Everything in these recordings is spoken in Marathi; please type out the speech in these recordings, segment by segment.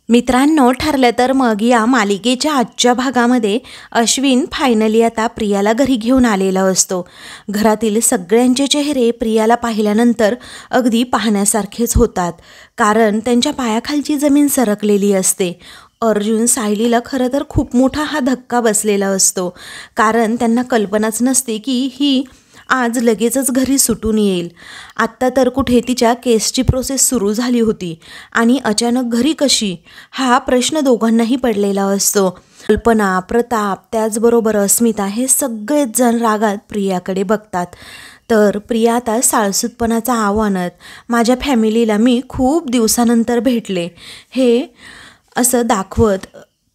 मित्रांनो, ठरलं तर मग या मालिकेच्या आजच्या भागामध्ये अश्विन फायनली आता प्रियाला घरी घेऊन आलेला असतो। घरातील सगळ्यांचे चेहरे प्रियाला पाहिल्यानंतर अगदी पाहण्यासारखेच होतात, कारण त्यांच्या पायाखालची जमीन सरकलेली असते। अर्जुन सायलीला खरं तर खूप मोठा हा धक्का बसलेला असतो, कारण त्यांना कल्पनाच नसते की ही आज लगेचच घरी सुटून येईल। आत्ता तर कुठे तिच्या केसची प्रोसेस सुरू झाली होती आणि अचानक घरी कशी, हा प्रश्न दोघांनाही पडलेला असतो। कल्पना, प्रताप, त्याचबरोबर अस्मिता हे सगळेच जण रागात प्रियाकडे बघतात। तर प्रिया आता साळसूतपणाचा आव्हानात, माझ्या फॅमिलीला मी खूप दिवसानंतर भेटले हे असं दाखवत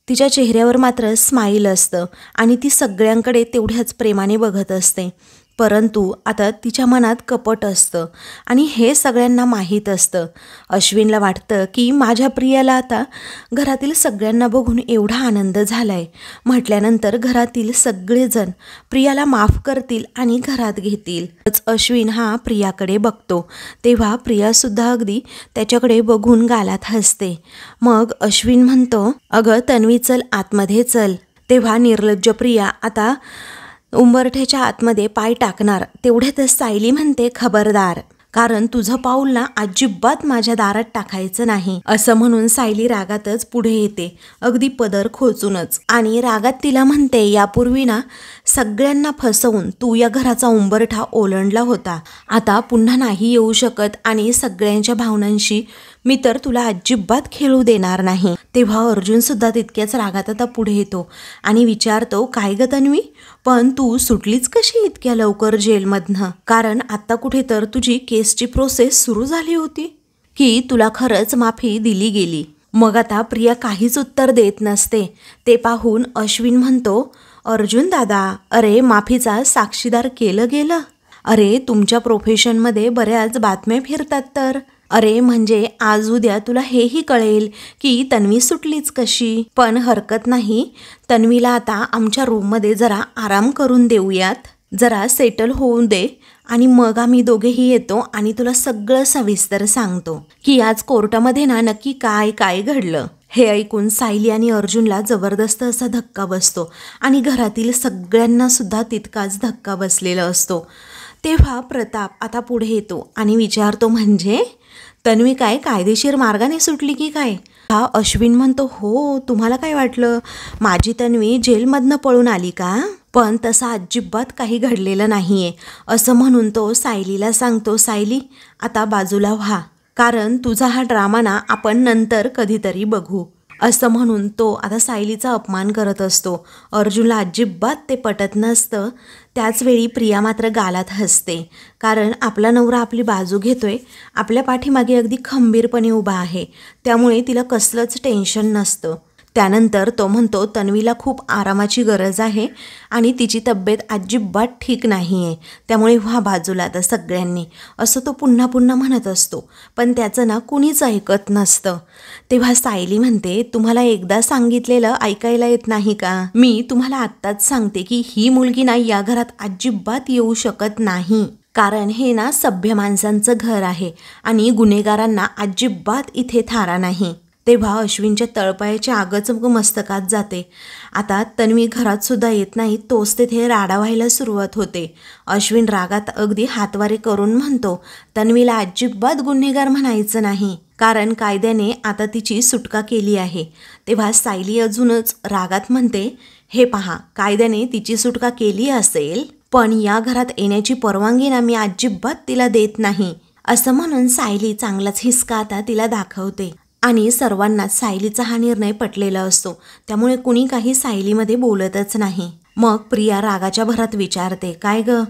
तिच्या चेहऱ्यावर मात्र स्माईल असतं आणि ती सगळ्यांकडे तेवढ्याच प्रेमाने बघत असते। परंतु आता तिच्या मनात कपट असतं आणि हे सगळ्यांना माहीत असतं। अश्विनला वाटतं की माझ्या प्रियाला आता घरातील सगळ्यांना बघून एवढा आनंद झालाय म्हटल्यानंतर घरातील सगळेजण प्रियाला माफ करतील आणि घरात घेतील। अश्विन हा प्रियाकडे बघतो तेव्हा प्रियासुद्धा अगदी त्याच्याकडे बघून गालात हसते। मग अश्विन म्हणतो, अगं तन्वी चल आतमध्ये चल। तेव्हा निर्लज्ज प्रिया आता उंबरठ्याच्या आतमध्ये पाय टाकणार, तेवढ्यातच सायली म्हणते, खबरदार, कारण तुझं पाऊल ना अजिबात माझ्या दारात टाकायचं नाही। असं म्हणून सायली रागातच पुढे येते, अगदी पदर खोचूनच, आणि रागात तिला म्हणते, यापूर्वी ना सगळ्यांना फसवून तू या घराचा उंबरठा ओलांडला होता, आता पुन्हा नाही येऊ शकत आणि सगळ्यांच्या भावनांशी मी तर तुला अजिबात खेळू देणार नाही। तेव्हा अर्जुन सुद्धा तितक्याच रागात आता पुढे येतो आणि विचारतो, काय ग तन्वी, पण तू सुटलीच कशी इतक्या लवकर जेलमधनं? कारण आता कुठे तर तुझी केसची प्रोसेस सुरू झाली होती की तुला खरंच माफी दिली गेली? मग आता प्रिया काहीच उत्तर देत नसते। ते पाहून अश्विन म्हणतो, अर्जुन दादा, अरे माफीचा साक्षीदार केलं गेलं? अरे तुमच्या प्रोफेशनमध्ये बऱ्याच बातम्या फिरतात तर, अरे म्हणजे आज उद्या तुला हेही कळेल की तन्वी सुटलीच कशी। पण हरकत नाही, तन्वीला आता आमच्या रूममध्ये जरा आराम करून देऊयात, जरा सेटल होऊन दे आणि मग आम्ही दोघेही येतो आणि तुला सगळं सविस्तर सांगतो की आज कोर्टामध्ये ना नक्की काय काय घडलं। हे ऐकून सायली आणि अर्जुनला जबरदस्त असा धक्का बसतो आणि घरातील सगळ्यांना सुद्धा तितकाच धक्का बसलेला असतो। तेव्हा प्रताप आता पुढे येतो आणि विचारतो, म्हणजे तन्वी काय कायदेशीर मार्गाने सुटली की काय? हा अश्विन म्हणतो, हो, तुम्हाला काय वाटलं माझी तन्वी जेलमधनं पळून आली का? पण तसं अजिबात काही घडलेलं नाहीये। असं म्हणून तो सायलीला सांगतो, सायली आता बाजूला व्हा, कारण तुझा हा ड्रामा ना आपण नंतर कधीतरी बघू। असं म्हणून तो आता सायलीचा अपमान करत असतो। अर्जुनला अजिबात ते पटत नसतं। त्याचवेळी प्रिया मात्र गालात हसते, कारण आपला नवरा आपली बाजू घेतोय, आपल्या पाठीमागे अगदी खंबीरपणे उभा आहे, त्यामुळे तिला कसलंच टेन्शन नसतं। त्यानंतर तो म्हणतो, तन्वीला खूप आरामाची गरज आहे आणि तिची तब्येत अजिबात ठीक नाही आहे, त्यामुळे व्हा बाजूला आता सगळ्यांनी, असं तो पुन्हा पुन्हा म्हणत असतो। पण त्याचं ना कुणीच ऐकत नसतं। तेव्हा सायली म्हणते, तुम्हाला एकदा सांगितलेलं ऐकायला येत नाही का? मी तुम्हाला आत्ताच सांगते की ही मुलगी ना या घरात अजिबात येऊ शकत नाही, कारण हे ना सभ्य माणसांचं घर आहे आणि गुन्हेगारांना अजिबात इथे थारा नाही। तेव्हा अश्विनच्या तळपायाच्या आगच मस्तकात जाते। आता तन्वी घरात सुद्धा येत नाही, तोच तेथे राडा व्हायला सुरुवात होते। अश्विन रागात अगदी हातवारे करून म्हणतो, तन्वीला अजिबात गुन्हेगार म्हणायचं नाही, कारण कायद्याने आता तिची सुटका केली आहे। तेव्हा सायली अजूनच रागात म्हणते, हे पहा, कायद्याने तिची सुटका केली असेल, पण या घरात येण्याची परवानगी ना मी अजिबात तिला देत नाही। असं म्हणून सायली चांगलाच हिसका आता तिला दाखवते आणि सर्वांनाच सायलीचा हा निर्णय पटलेला असतो, त्यामुळे कुणी काही सायलीमध्ये बोलतच नाही। मग प्रिया रागाच्या भरात विचारते, काय ग,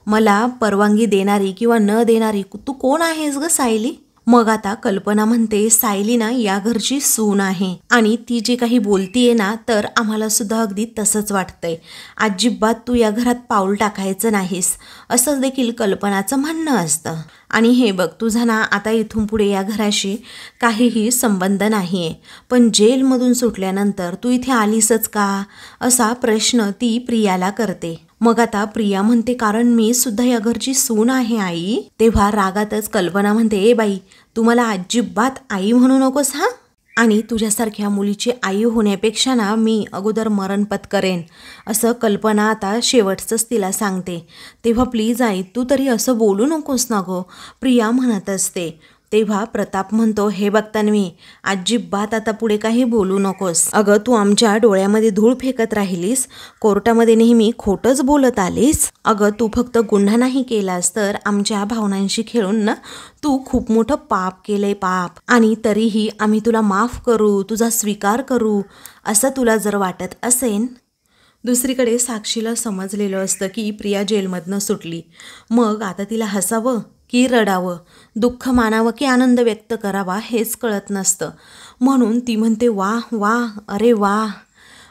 मला परवानगी देणारी किंवा न देणारी तू कोण आहेस ग सायली? मग आता कल्पना म्हणते, सायली ना या घरची सून आहे आणि ती जे काही बोलतीये ना, तर आम्हाला सुद्धा अगदी तसंच वाटतंय, अजिबात तू या घरात पाऊल टाकायचं नाहीस, असं देखील कल्पनाचं म्हणणं असतं। आणि हे बघ, तुझा ना आता इथून पुढे या घराशी काहीही संबंध नाही आहे, पण जेलमधून सुटल्यानंतर तू इथे आलीसच का, असा प्रश्न ती प्रियाला करते। मग आता प्रिया म्हणते, कारण मी सुद्धा या घरची सून आहे आई। तेव्हा रागातच कल्पना म्हणते, ए बाई, तू मला अजिबात आई म्हणू नकोस हा, आणि तुझ्यासारख्या मुलीची आई होण्यापेक्षा ना मी अगोदर मरण पत्करेन, असं कल्पना आता शेवटचंच तिला सांगते. तेव्हा प्लीज आई तू तरी असं बोलू नकोस ना गो, प्रिया म्हणत असते. तेव्हा प्रताप म्हणतो, हे बघ तन्वी, अजिबात आता पुढे काही बोलू नकोस. अगं तू आमच्या डोळ्यामध्ये धूळ फेकत राहिलीस, कोर्टामध्ये नेहमी खोटंच बोलत आलीस. अगं तू फक्त गुन्हा नाही केलास तर आमच्या भावनांशी खेळून ना तू खूप मोठं पाप केलंय, पाप. आणि तरीही आम्ही तुला माफ करू, तुझा स्वीकार करू असं तुला जर वाटत असेल. दुसरीकडे साक्षीला समजलेलं असतं की प्रिया जेलमधनं सुटली. मग आता तिला हसावं की रडावं, दुःख मानावं की आनंद व्यक्त करावा हेच कळत नसतं. म्हणून ती म्हणते, वा वा, अरे वा.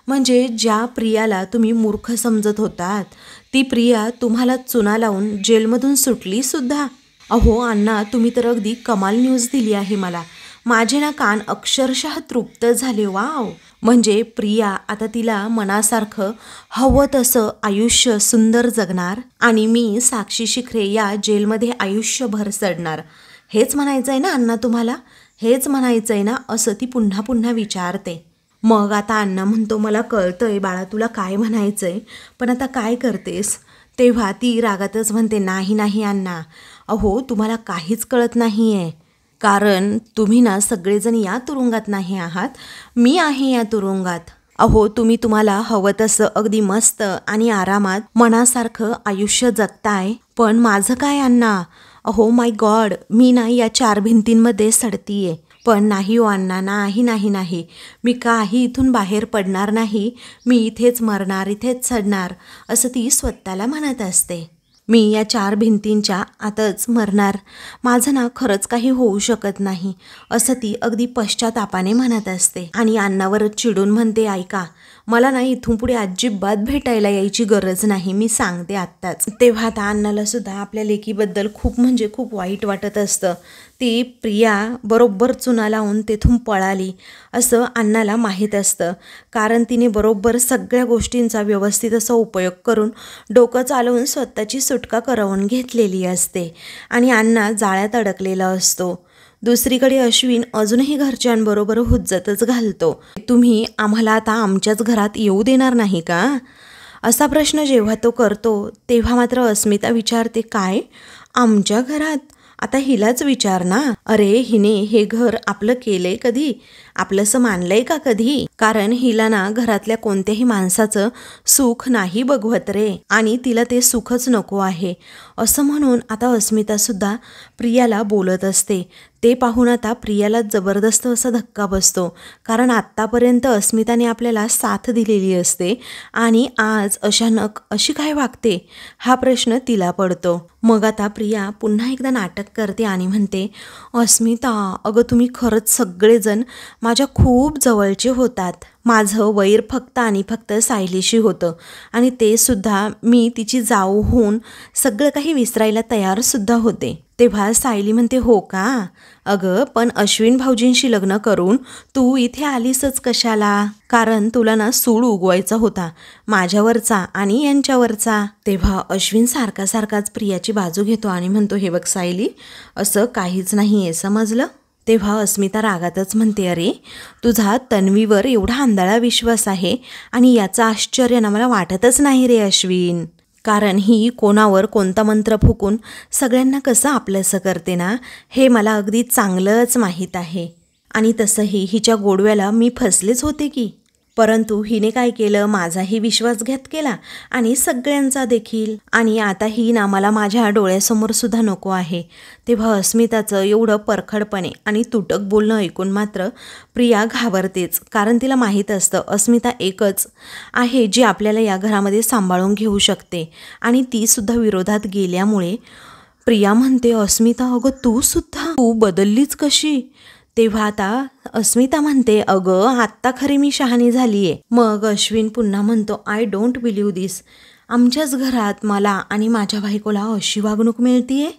म्हणजे ज्या प्रियाला तुम्ही मूर्ख समजत होतात ती प्रिया तुम्हाला चुना लावून जेलमधून सुटली सुद्धा. अहो अण्णा, तुम्ही तर अगदी कमाल न्यूज दिली आहे मला. माझे ना कान अक्षरशः तृप्त झाले. वाव. म्हणजे प्रिया आता तिला मनासारखं हवं तसं आयुष्य सुंदर जगणार आणि मी साक्षी शिखरे या जेलमध्ये आयुष्यभर सडणार. हेच म्हणायचं आहे ना अण्णा तुम्हाला, हेच म्हणायचं आहे ना, असं ती पुन्हा पुन्हा विचारते. मग आता अण्णा म्हणतो, मला कळतंय बाळा तुला काय म्हणायचंय, पण आता काय करतेस. तेव्हा ती रागातच म्हणते, नाही नाही अण्णा, अहो तुम्हाला काहीच कळत नाही आहे. कारण तुम्ही ना सगळेजण या तुरुंगात नाही आहात, मी आहे या तुरुंगात. अहो तुम्ही तुम्हाला हवं तसं अगदी मस्त आणि आरामात मनासारखं आयुष्य जगताय, पण माझं काय अण्णा. अहो माय गॉड, मी ना या 4 भिंतींमध्ये सडतीये. पण नाही हो अण्णा, नाही नाही नाही, मी काही इथून बाहेर पडणार नाही, मी इथेच मरणार, इथेच सडणार असं ती स्वतःला म्हणत असते. मी या 4 भिंतींच्या आतच मरणार, माझं ना खरंच काही होऊ शकत नाही असं ती अगदी पश्चातापाने म्हणत असते. आणि अण्णावरच चिडून म्हणते, ऐका मला ना इथून पुढे अजिबात भेटायला यायची गरज नाही, मी सांगते आत्ताच. तेव्हा आता अण्णाला सुद्धा आपल्या लेकीबद्दल खूप म्हणजे खूप वाईट वाटत असतं. ती प्रिया बरोबर चुना लावून तेथून पळाली असं अण्णाला माहीत असतं, कारण तिने बरोबर सगळ्या गोष्टींचा व्यवस्थित असा उपयोग करून डोकं चालवून स्वतःची सुटका करवून घेतलेली असते आणि अण्णा जाळ्यात अडकलेला असतो. दुसरीकडे अश्विन अजूनही घरच्यांबरोबर हुज्जतच घालतो. तुम्ही आम्हाला आता आमच्याच घरात येऊ देणार नाही का, असा प्रश्न जेव्हा तो करतो तेव्हा मात्र अस्मिता विचारते, काय आमच्या घरात. आता हिलाच विचार ना, अरे हिने हे घर आपलं केलंय कधी, आपलंसं मानलंय का कधी. कारण हिला ना घरातल्या कोणत्याही माणसाचं सुख नाही बघवत रे, आणि तिला ते सुखच नको आहे असं म्हणून आता अस्मिता सुद्धा प्रियाला बोलत असते. ते पाहून आता प्रियाला जबरदस्त असा धक्का बसतो, कारण आत्तापर्यंत अस्मिताने आपल्याला साथ दिलेली असते आणि आज अचानक अशी काय वागते हा प्रश्न तिला पडतो. मग आता प्रिया पुन्हा एकदा नाटक करते आणि म्हणते, अस्मिता अगं तुम्ही खरंच सगळेजण माझ्या खूप जवळचे होतात. माझं वैर फक्त आणि फक्त सायलीशी होतं आणि ते सुद्धा मी तिची जाऊ होऊन सगळं काही विसरायला तयारसुद्धा होते. तेव्हा सायली म्हणते, हो का, अगं पण अश्विन भाऊजींशी लग्न करून तू इथे आलीसच कशाला, कारण तुला ना सूड उगवायचा होता माझ्यावरचा आणि यांच्यावरचा. तेव्हा अश्विन सारखाच प्रियाची बाजू घेतो आणि म्हणतो, हे बघ सायली, असं काहीच नाही आहे समजलं. तेव्हा अस्मिता रागातच म्हणते, अरे तुझा तन्वीवर एवढा आंधळा विश्वास आहे आणि याचं आश्चर्य ना मला वाटतच नाही रे अश्विन, कारण ही कोणावर कोणता मंत्र फुकून सगळ्यांना कसं आपलंसं करते ना हे मला अगदी चांगलंच माहीत आहे. आणि तसंही हिच्या गोडव्याला मी फसलेच होते की, परंतु हिने काय केलं, माझाही विश्वासघात केला आणि सगळ्यांचा देखील, आणि आता ही ना मला माझ्या डोळ्यासमोर सुद्धा नको आहे. तेव्हा अस्मिताचं एवढं परखडपणे आणि तुटक बोलणं ऐकून मात्र प्रिया घाबरतेच, कारण तिला माहीत असतं अस्मिता एकच आहे जी आपल्याला या घरामध्ये सांभाळून घेऊ शकते आणि ती सुद्धा विरोधात गेल्यामुळे प्रिया म्हणते, अस्मिता अगं तू बदललीच कशी. तेव्हा आता अस्मिता म्हणते, अगं आत्ता खरी मी शहाणी झाली आहे. मग अश्विन पुन्हा म्हणतो, आय डोंट बिलीव्ह दिस, आमच्याच घरात मला आणि माझ्या बायकोला अशी वागणूक मिळतीये.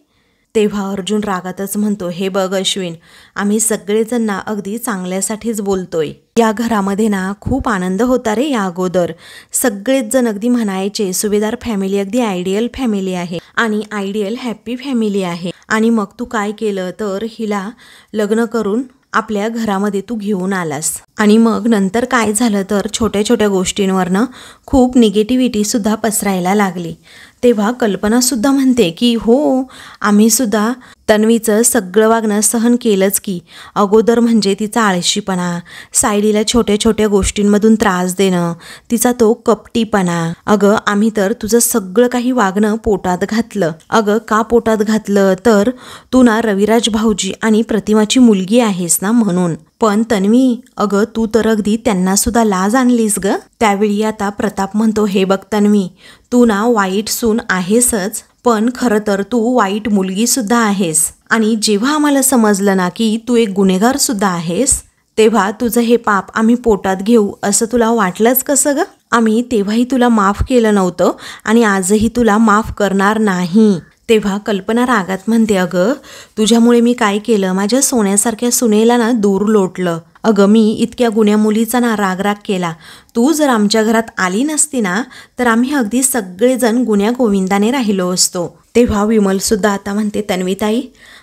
तेव्हा अर्जुन रागातच म्हणतो, हे बघ अश्विन, आम्ही सगळेजण ना अगदी चांगल्यासाठीच बोलतोय. या घरामध्ये ना खूप आनंद होता रे या अगोदर, सगळेच जण अगदी म्हणायचे सुभेदार फॅमिली अगदी आयडियल फॅमिली आहे आणि आयडियल हॅप्पी फॅमिली आहे. आणि मग तू काय केलं तर हिला लग्न करून आपल्या घरामध्ये तू घेऊन आलास. आणि मग नंतर काय झालं तर छोट्या छोट्या गोष्टींवरनं खूप निगेटिव्हिटी सुद्धा पसरायला लागली. तेव्हा कल्पनासुद्धा म्हणते की हो, आम्हीसुद्धा तन्वीचं सगळं वागणं सहन केलंच की. अगोदर म्हणजे तिचा आळशीपणा, सायलीला छोट्या छोट्या गोष्टींमधून त्रास देणं, तिचा तो कपटीपणा. अगं आम्ही तर तुझं सगळं काही वागणं पोटात घातलं. अगं का पोटात घातलं तर तू ना रविराज भाऊजी आणि प्रतिमाची मुलगी आहेस ना म्हणून. पण तन्वी, अगं तू तर अगदी त्यांना सुद्धा लाज आणलीस ग. त्यावेळी आता प्रताप म्हणतो, हे बघ तन्वी, तू ना वाईट सून आहेसच, पण खरं तर तू वाईट मुलगी सुद्धा आहेस. आणि जेव्हा आम्हाला समजलं ना की तू एक गुन्हेगार सुद्धा आहेस, तेव्हा तुझं हे पाप आम्ही पोटात घेऊ असं तुला वाटलंच कसं ग? आम्ही तेव्हाही तुला माफ केलं नव्हतं आणि आजही तुला माफ करणार नाही. तेव्हा कल्पना रागात म्हणते, अगं तुझ्यामुळे मी काय केलं, माझ्या सोन्यासारख्या सुनेला ना दूर लोटलं. अगं मी इतक्या गुन्ह्या मुलीचा ना राग केला. तू जर आमच्या घरात आली नसती ना तर आम्ही अगदी सगळेजण गुन्ह्या गोविंदाने राहिलो असतो. तेव्हा विमलसुद्धा आता म्हणते, तन्वीताई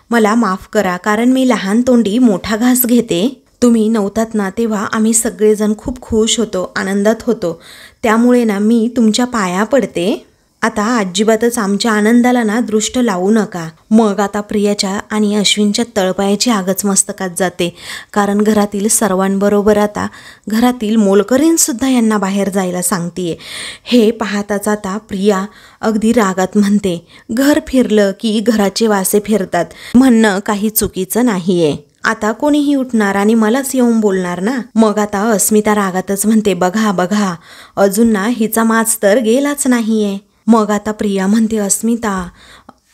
मला माफ करा, कारण मी लहान तोंडी मोठा घास घेते. तुम्ही नव्हतात ना तेव्हा आम्ही सगळेजण खूप खुश होतो, आनंदात होतो. त्यामुळे ना मी तुमच्या पाया पडते. आता अजिबातच आमच्या आनंदाला ना दृष्ट लावू नका. मग आता प्रियाच्या आणि अश्विनच्या तळपायाची आगच मस्तकात जाते, कारण घरातील सर्वांबरोबर आता घरातील मोलकरीणसुद्धा यांना बाहेर जायला सांगतीये. हे पाहताच आता प्रिया अगदी रागात म्हणते, घर फिरलं की घराचे वासे फिरतात म्हणणं काही चुकीचं नाहीये. आता कोणीही उठणार आणि मलाच येऊन बोलणार ना. मग आता अस्मिता रागातच म्हणते, बघा बघा अजून ना हिचा माज तर गेलाच नाहीये. मग आता प्रिया म्हणते, अस्मिता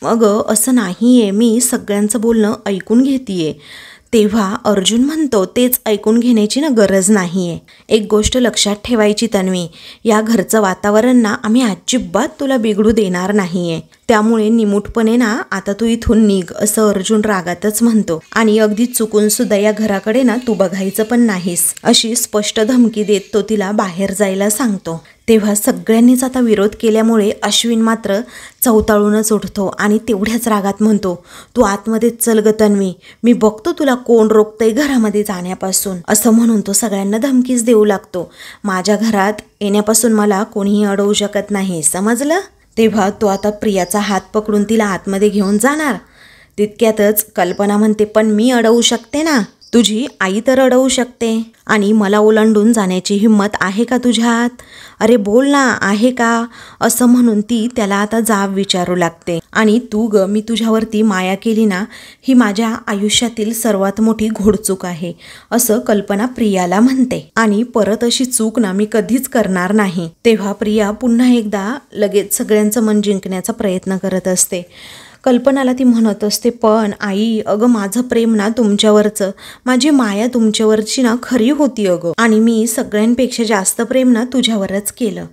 अगं असं नाहीये, मी सगळ्यांचं बोलणं ऐकून घेतीये. तेव्हा अर्जुन म्हणतो, तेच ऐकून घेण्याची ना गरज नाहीये. एक गोष्ट लक्षात ठेवायची तन्वी, या घरचं वातावरण ना आम्ही अजिबात तुला बिघडू देणार नाहीये. त्यामुळे निमूटपणे ना आता तू इथून निघ असं अर्जुन रागातच म्हणतो. आणि अगदी चुकून सुद्धा या घराकडे ना तू बघायचं पण नाहीस अशी स्पष्ट धमकी देत तो तिला बाहेर जायला सांगतो. तेव्हा सगळ्यांनीच आता विरोध केल्यामुळे अश्विन मात्र चवताळूनच उठतो आणि तेवढ्याच रागात म्हणतो, तू आतमध्ये चल ग तन्वी, मी बघतो तुला कोण रोखतंय घरामध्ये जाण्यापासून. असं म्हणून तो सगळ्यांना धमकीच देऊ लागतो. माझ्या घरात येण्यापासून मला कोणीही अडवू शकत नाही, समजलं? तेव्हा तो आता प्रियाचा हात पकडून तिला आतमध्ये घेऊन जाणार. तितक्यातच कल्पना म्हणते, पण मी अडवू शकते ना, तुझी आई तर अडवू शकते आणि मला ओलांडून जाण्याची हिंमत आहे का तुझ्यात? अरे बोल ना, आहे का? असं म्हणून ती त्याला आता जाब विचारू लागते. आणि तू ग, मी तुझ्यावरती माया केली ना, ही माझ्या आयुष्यातील सर्वात मोठी घोडचूक आहे असं कल्पना प्रियाला म्हणते. आणि परत अशी चूक ना मी कधीच करणार नाही. तेव्हा प्रिया पुन्हा एकदा लगेच सगळ्यांचं मन जिंकण्याचा प्रयत्न करत असते. कल्पनाला ती म्हणत असते, पण आई अगं माझं प्रेम ना तुमच्यावरचं, माझी माया तुमच्यावरची ना खरी होती अगं, आणि मी सगळ्यांपेक्षा जास्त प्रेम ना तुझ्यावरच केलं.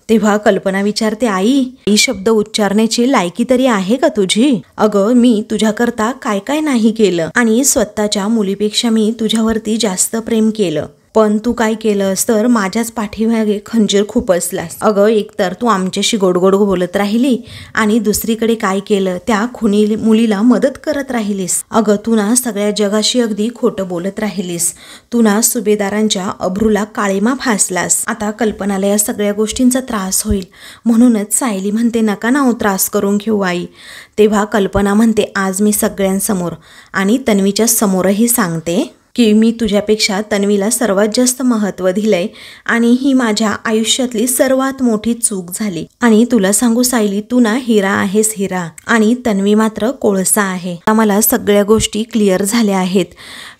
तेव्हा कल्पना विचारते, आई शब्द उच्चारण्याची लायकी तरी आहे का तुझी? अगं मी तुझ्याकरता काय काय नाही केलं आणि स्वतःच्या मुलीपेक्षा मी तुझ्यावरती जास्त प्रेम केलं. पण तू काय केलंस तर माझ्याच पाठीमागे खंजीर खुपसलास. अगं एकतर तू आमच्याशी गोडगोड बोलत राहिली आणि दुसरीकडे काय केलं, त्या खुनी मुलीला मदत करत राहिलीस. अगं तू ना सगळ्या जगाशी अगदी खोटं बोलत राहिलीस. तू ना सुभेदारांच्या अब्रूला काळीमा फासलास. आता कल्पनाला या सगळ्या गोष्टींचा त्रास होईल म्हणूनच सायली म्हणते, नका ना त्रास करून घेऊ आई. तेव्हा कल्पना म्हणते, आज मी सगळ्यांसमोर आणि तन्वीच्या समोरही सांगते की मी तुझ्यापेक्षा तन्वीला सर्वात जास्त महत्त्व दिलंय आणि ही माझ्या आयुष्यातली सर्वात मोठी चूक झाली. आणि तुला सांगू सायली, तू ना हिरा आहेस, हिरा, आणि तन्वी मात्र कोळसा आहे. मला सगळ्या गोष्टी क्लिअर झाल्या आहेत,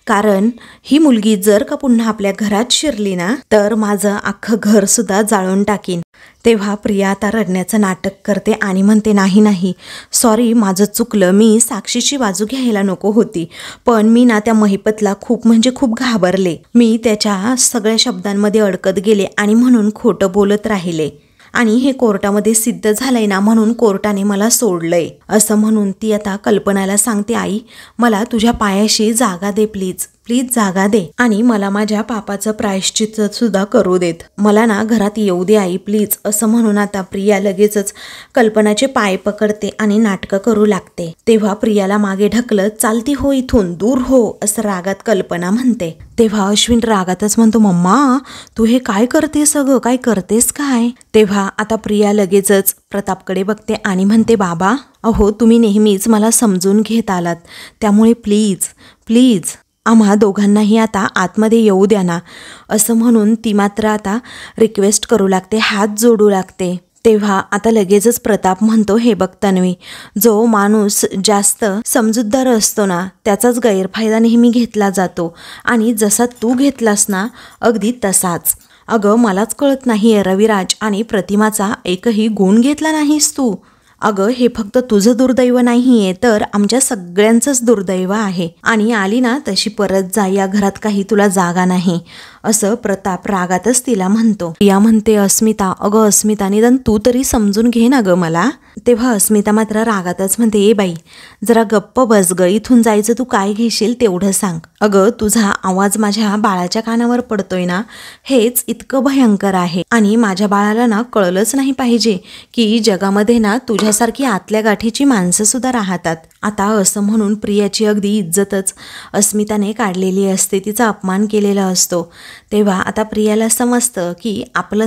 कारण ही मुलगी जर का पुन्हा आपल्या घरात शिरली ना तर माझं अख्खं घर सुद्धा जाळून टाकीन. तेव्हा प्रिया आता रडण्याचं नाटक करते आणि म्हणते, नाही नाही सॉरी, माझं चुकलं, मी साक्षीची बाजू घ्यायला नको होती, पण मी ना त्या महिपतला खूप म्हणजे खूप घाबरले. मी त्याच्या सगळ्या शब्दांमध्ये अडकत गेले आणि म्हणून खोटं बोलत राहिले आणि हे कोर्टामध्ये सिद्ध झालंय ना म्हणून कोर्टाने मला सोडलंय. असं म्हणून ती आता कल्पनाला सांगते, आई मला तुझ्या पायाशी जागा दे प्लीज. प्लीज जागा दे आणि मला माझ्या पापाचं प्रायश्चित्त सुद्धा करू देत. मला ना घरात येऊ दे आई प्लीज, असं म्हणून आता प्रिया लगेचच कल्पनाचे पाय पकडते आणि नाटकं करू लागते. तेव्हा प्रियाला मागे ढकलत चालती हो इथून, दूर हो, असं रागात कल्पना म्हणते. तेव्हा अश्विन रागातच म्हणतो, मम्मा तू हे काय करतेस, अगं काय करतेस काय? तेव्हा आता प्रिया लगेचच प्रतापकडे बघते आणि म्हणते, बाबा अहो तुम्ही नेहमीच मला समजून घेत आलात, त्यामुळे प्लीज प्लीज आम्हा दोघांनाही आता आतमध्ये येऊ द्या ना, असं म्हणून ती मात्र आता रिक्वेस्ट करू लागते, हात जोडू लागते. तेव्हा आता लगेचच प्रताप म्हणतो, हे बघ तन्वी, जो माणूस जास्त समजूतदार असतो ना त्याचाच गैरफायदा नेहमी घेतला जातो आणि जसा तू घेतलास ना अगदी तसाच. अगं मलाच कळत नाहीये रविराज आणि प्रतिमाचा एकही गुण घेतला नाहीस तू. अगं हे फक्त तुझं दुर्दैव नाहीये तर आमच्या सगळ्यांचंच दुर्दैव आहे आणि आली ना तशी परत जा, या घरात काही तुला जागा नाही, असं प्रताप रागातच तिला म्हणतो. प्रिया म्हणते, अस्मिता अगं अस्मिता निदान तू तरी समजून घे ना गं मला. तेव्हा अस्मिता मात्र रागातच म्हणते, ए बाई जरा गप्प बस ग, इथून जायचं तू काय घेशील तेवढं सांग. अगं तुझा आवाज माझ्या बाळाच्या कानावर पडतोय ना, हेच इतकं भयंकर आहे आणि माझ्या बाळाला ना कळलंच नाही पाहिजे की जगामध्ये ना तुझ्यासारखी आतल्या गाठीची माणसं सुद्धा राहतात. आता असं म्हणून प्रियाची अगदी इज्जतच अस्मिताने काढलेली असते, तिचा अपमान केलेला असतो. तेव्हा आता प्रियाला समजतं की आपलं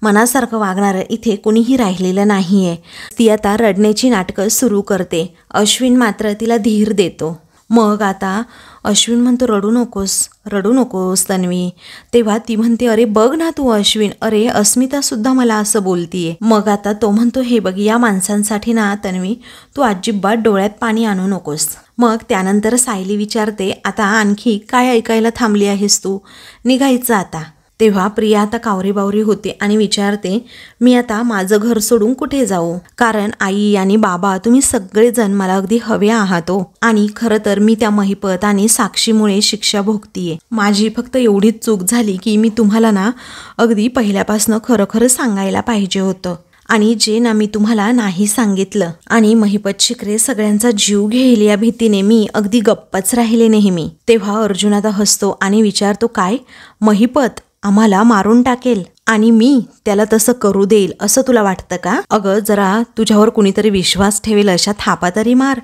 मनासारखं वागणारं इथे कोणीही राहिलेलं नाहीये. ती आता रडण्याची नाटकं सुरू करते. अश्विन मात्र तिला धीर देतो. मग आता अश्विन म्हणतो, रडू नकोस तन्वी. तेव्हा ती म्हणते, अरे बघ ना तू अश्विन, अरे अस्मिता सुद्धा मला असं बोलतीये. मग आता तो म्हणतो, हे बघ या माणसांसाठी ना तन्वी तू अजिबात डोळ्यात पाणी आणू नकोस. मग त्यानंतर सायली विचारते, आता आणखी काय ऐकायला थांबली आहेस तू, निघायचं आता. तेव्हा प्रिया आता कावरीबावरी होते आणि विचारते, मी आता माझं घर सोडून कुठे जाऊ, कारण आई आणि बाबा तुम्ही सगळेजण मला अगदी हवे आहात हो. आणि खरं तर मी त्या महिपत आणि साक्षीमुळे शिक्षा भोगतीये. माझी फक्त एवढीच चूक झाली की मी तुम्हाला ना अगदी पहिल्यापासून खरं सांगायला पाहिजे होतं आणि जे ना मी तुम्हाला नाही सांगितलं आणि महिपत शिकरे सगळ्यांचा जीव घेईल या भीतीने मी अगदी गप्पच राहिले नेहमी. तेव्हा अर्जुन आता हसतो आणि विचारतो, काय महिपत आम्हाला मारून टाकेल आणि मी त्याला तसं करू देईल असं तुला वाटतं का? अगं जरा तुझ्यावर कुणीतरी विश्वास ठेवेल अशा थापा तरी मार.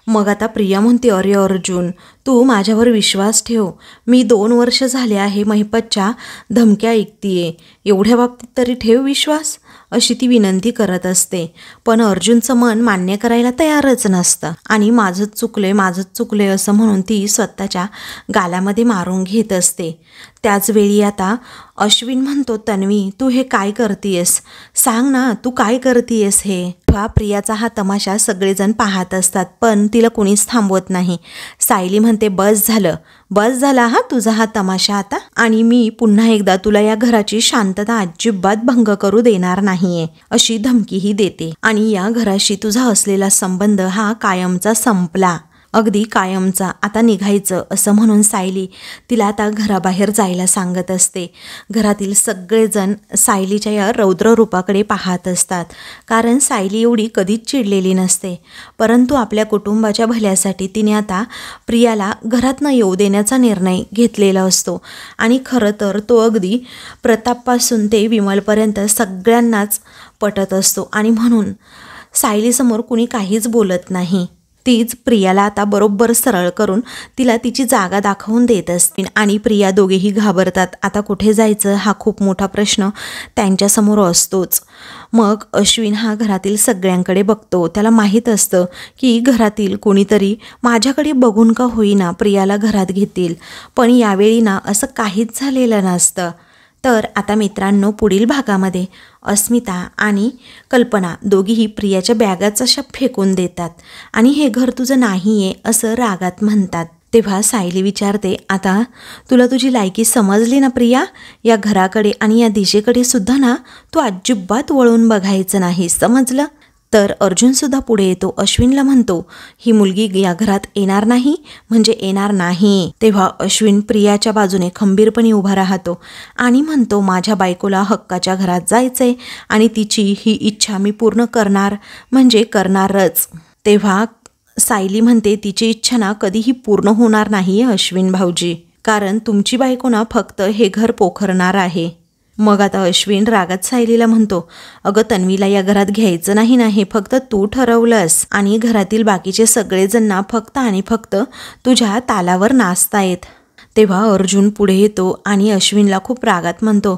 मग आता प्रिया म्हणते, अरे अर्जुन तू माझ्यावर विश्वास ठेव, मी 2 वर्ष झाले आहे महिपतच्या धमक्या ऐकतीये, एवढ्या बाबतीत तरी ठेव विश्वास, अशी ती विनंती करत असते. पण अर्जुनचं मन मान्य करायला तयारच नसतं आणि माझंच चुकले असं म्हणून ती स्वतःच्या गालामध्ये मारून घेत असते. त्याचवेळी आता अश्विन म्हणतो, तन्वी तू हे काय करतीयस, सांग ना तू काय करतीयस हे. प्रियाचा हा तमाशा सगळेजण पाहत असतात पण तिला कोणीच थांबवत नाही. सायली म्हणते, बस झाला हा तुझा हा तमाशा आता, आणि मी पुन्हा एकदा तुला या घराची शांतता अजिबात भंग करू देणार नाहीये अशी धमकीही देते आणि या घराशी तुझा असलेला संबंध हा कायमचा संपला, अगदी कायमचा, आता निघायचं, असं म्हणून सायली तिला आता घराबाहेर जायला सांगत असते. घरातील सगळेजण सायलीच्या या रौद्र रूपाकडे पाहत असतात कारण सायली एवढी कधीच चिडलेली नसते, परंतु आपल्या कुटुंबाच्या भल्यासाठी तिने आता प्रियाला घरात न येऊ देण्याचा निर्णय घेतलेला असतो. आणि खरं तर तो अगदी प्रतापपासून ते विमलपर्यंत सगळ्यांनाच पटत असतो आणि म्हणून सायलीसमोर कुणी काहीच बोलत नाही. तीच प्रियाला आता बरोबर सरळ करून तिला तिची जागा दाखवून देत असते आणि प्रिया दोघेही घाबरतात. आता कुठे जायचं हा खूप मोठा प्रश्न त्यांच्यासमोर असतोच. मग अश्विन हा घरातील सगळ्यांकडे बघतो. त्याला माहीत असतं की घरातील कोणीतरी माझ्याकडे बघून का होईना प्रियाला घरात घेतील, पण यावेळी ना असं काहीच झालेलं नसतं. तर आता मित्रांनो पुढील भागामध्ये अस्मिता आणि कल्पना दोघीही प्रियाच्या बॅगाच अशा फेकून देतात आणि हे घर तुझं नाही आहे असं रागात म्हणतात. तेव्हा सायली विचारते, आता तुला तुझी लायकी समजली ना प्रिया, या घराकडे आणि या दिशेकडे सुद्धा ना तू अजिबात वळून बघायचं नाही, समजलं? तर अर्जुनसुद्धा पुढे येतो. अश्विनला म्हणतो, ही मुलगी या घरात येणार नाही म्हणजे येणार नाही. तेव्हा अश्विन प्रियाच्या बाजूने खंबीरपणे उभा राहतो आणि म्हणतो, माझ्या बायकोला हक्काच्या घरात जायचंय आणि तिची ही इच्छा मी पूर्ण करणार म्हणजे करणारच. तेव्हा सायली म्हणते तिची इच्छा ना कधीही पूर्ण होणार नाही अश्विन भाऊजी, कारण तुमची बायको ना फक्त हे घर पोखरणार आहे. मग आता अश्विन रागात सायलीला म्हणतो, अगं तन्वीला या घरात घ्यायचं नाही, फक्त तू ठरवलंस आणि घरातील बाकीचे सगळेजण ना फक्त आणि फक्त तुझ्या तालावर नाचतायत. तेव्हा अर्जुन पुढे येतो आणि अश्विनला खूप रागात म्हणतो,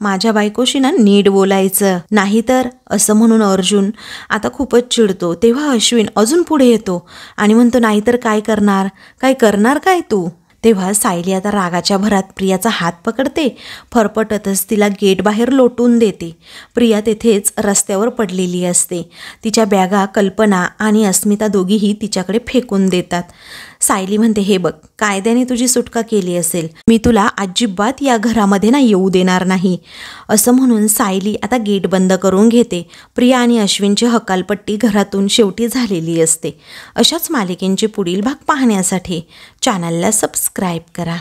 माझ्या बायकोशी ना नीट बोलायचं नाहीतर, असं म्हणून अर्जुन आता खूपच चिडतो. तेव्हा अश्विन अजून पुढे येतो आणि म्हणतो, नाहीतर काय करणार काय तू. तेव्हा सायली आता रागाच्या भरात प्रियाचा हात पकडते, फरफटतच तिला गेट बाहेर लोटून देते. प्रिया तेथेच रस्त्यावर पडलेली असते. तिच्या बॅगा कल्पना आणि अस्मिता दोघीही तिच्याकडे फेकून देतात. सायली म्हणते, हे बघ, कायद्याने तुझी सुटका केली असेल, मी तुला अजिबात या घरामध्ये ना येऊ देणार नाही. असं म्हणून सायली आता गेट बंद करून घेते. प्रिया आणि अश्विनची हकालपट्टी घरातून शेवटी झालेली असते. अशाच मालिकेंचे पुढील भाग पाहण्यासाठी चॅनलला सबस्क्राईब करा.